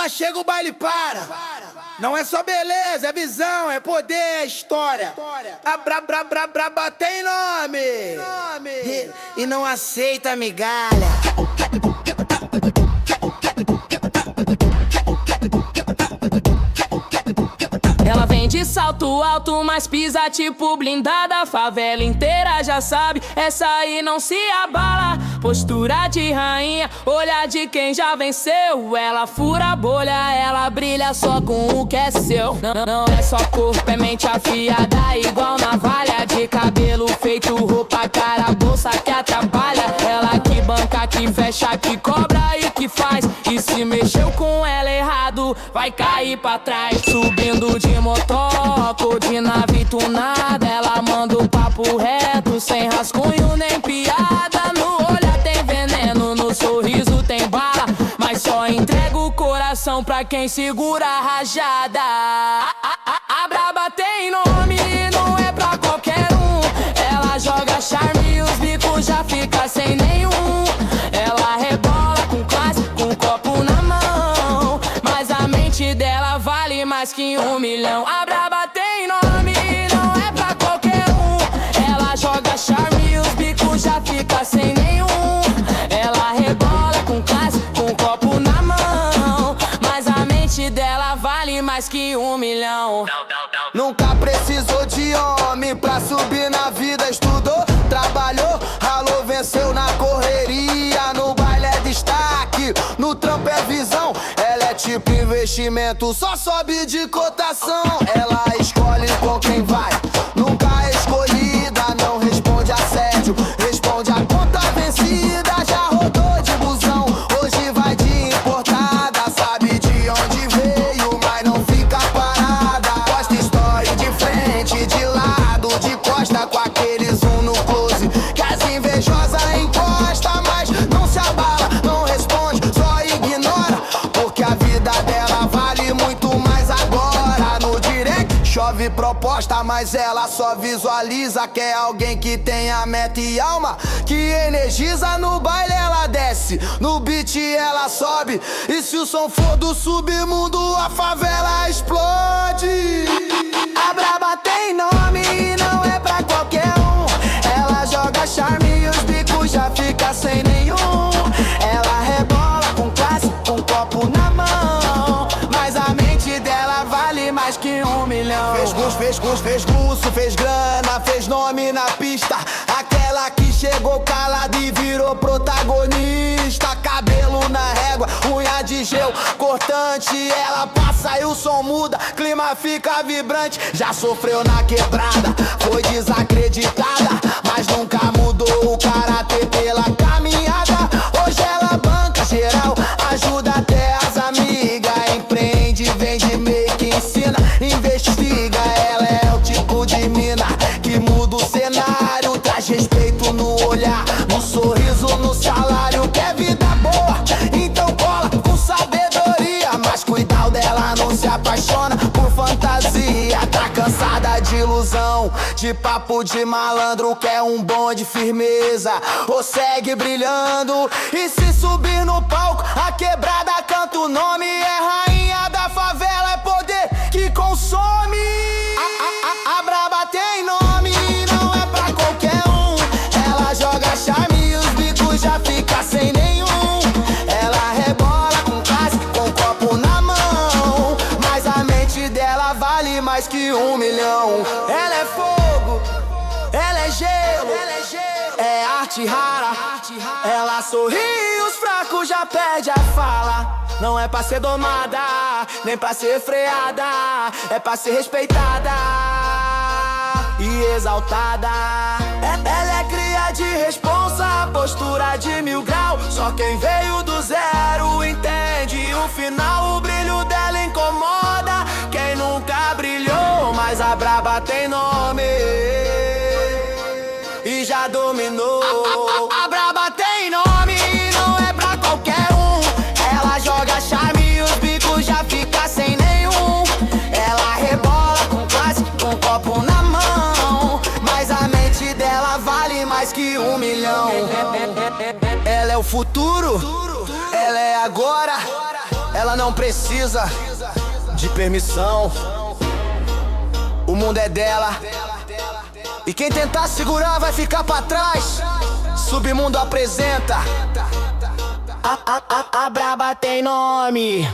ela chega, o baile para. Não é só beleza, é visão, é poder, é história. A braba tem nome. E não aceita migalha. Ela vem de salto alto, mas pisa tipo blindada. A favela inteira já sabe, essa aí não se abala. Postura de rainha, olhar de quem já venceu. Ela fura a bolha, ela brilha só com o que é seu. Não é só corpo, é mente afiada, igual navalha. De cabelo feito roupa, cara, bolsa que atrapalha. Ela que banca, que fecha, que cobra e que faz. E se mexeu com ela errado, vai cair pra trás. Subindo de motoco, de nave tunada. Ela manda o papo reto, sem rascunho nem piada. No olhar tem veneno, no sorriso tem bala. Mas só entrega o coração pra quem segura a rajada. A braba tem nome, não é pra qualquer um. Ela joga charme e os bicos já fica sem nenhum. Ela rebola com classe, com copo na mão. Mas a mente dela vale mais que 1 milhão. A braba tem nome, não é pra qualquer um. Ela joga charme e os bicos já fica sem nenhum. Ela rebola com classe, com copo na mão. Mas a mente dela vale mais que 1 milhão. Nunca precisou de homem pra subir na vida. Estudou, trabalhou, ralou, venceu na correria. No baile é destaque, no trampo é visão. Ela é tipo investimento, só sobe de cotação. Ela escolhe com quem vai, nunca é escolhida. Não responde assédio, responde a conta vencida. Já rodou de busão, hoje vai de importada. Sabe de onde veio, mas não fica parada. Posta story de frente, de lado, de costa, com aquele zoom no close que as invejosas encosta, mas não se abala, não responde, só ignora. Porque a vida dela vale muito mais agora. No direct chove proposta, mas ela só visualiza. Quer alguém que tenha meta e alma, que energiza. No baile ela desce, no beat ela sobe. E se o som for do submundo, a favela explode. A braba tem nome e não é pra qualquer um. Ela joga charme e os bicos já fica sem nenhum. Ela rebola com classe, com copo na mão. Mas a mente dela vale mais que 1 milhão. Fez curso, fez grana, fez nome na pista. Aquela que chegou calada e virou protagonista. Cabelo na régua, unha de gel cortante. Ela passa e o som muda, clima fica vibrante. Já sofreu na quebrada, foi desacreditada, mas nunca mudou o caráter pela caminhada. Hoje ela banca geral, ajuda até as amigas. Empreende, vende, meio que ensina, investiga. Ela é o tipo de mina que muda o cenário. Traz respeito no olhar, no sorriso, no salário. Quer vida boa? Então cola com sabedoria. Mas cuidado dela, não se apaixona por fantasia. Tá cansada de ilusão, de papo de malandro. Quer um bom de firmeza, ou segue brilhando. E se subir no palco, a quebrada canta o nome. É rainha da favela, é poder que consome. A braba tem nome, não é pra qualquer um. Ela joga charme e os bicos já fica sem nenhum. Ela rebola com classe, com copo na mão. Mas a mente dela vale mais que 1 milhão. Ela é fogo, ela é gelo, é arte rara. Ela sorri e os fracos já perde a fala. Não é pra ser domada, nem pra ser freada. É pra ser respeitada e exaltada. Ela é cria de responsa, postura de 1000 graus. Só quem veio do zero entende o final. O brilho dela incomoda quem nunca brilhou. Mas a braba tem nome e já dominou. A braba tem nome, não é pra qualquer um. Ela joga charme e os bicos já fica sem nenhum. Ela rebola com classe, com copo na mão. Mas a mente dela vale mais que 1 milhão. Ela é o futuro, ela é agora. Ela não não precisa de permissão. O mundo é dela, e quem tentar segurar vai ficar pra trás. Submundo apresenta. A braba tem nome.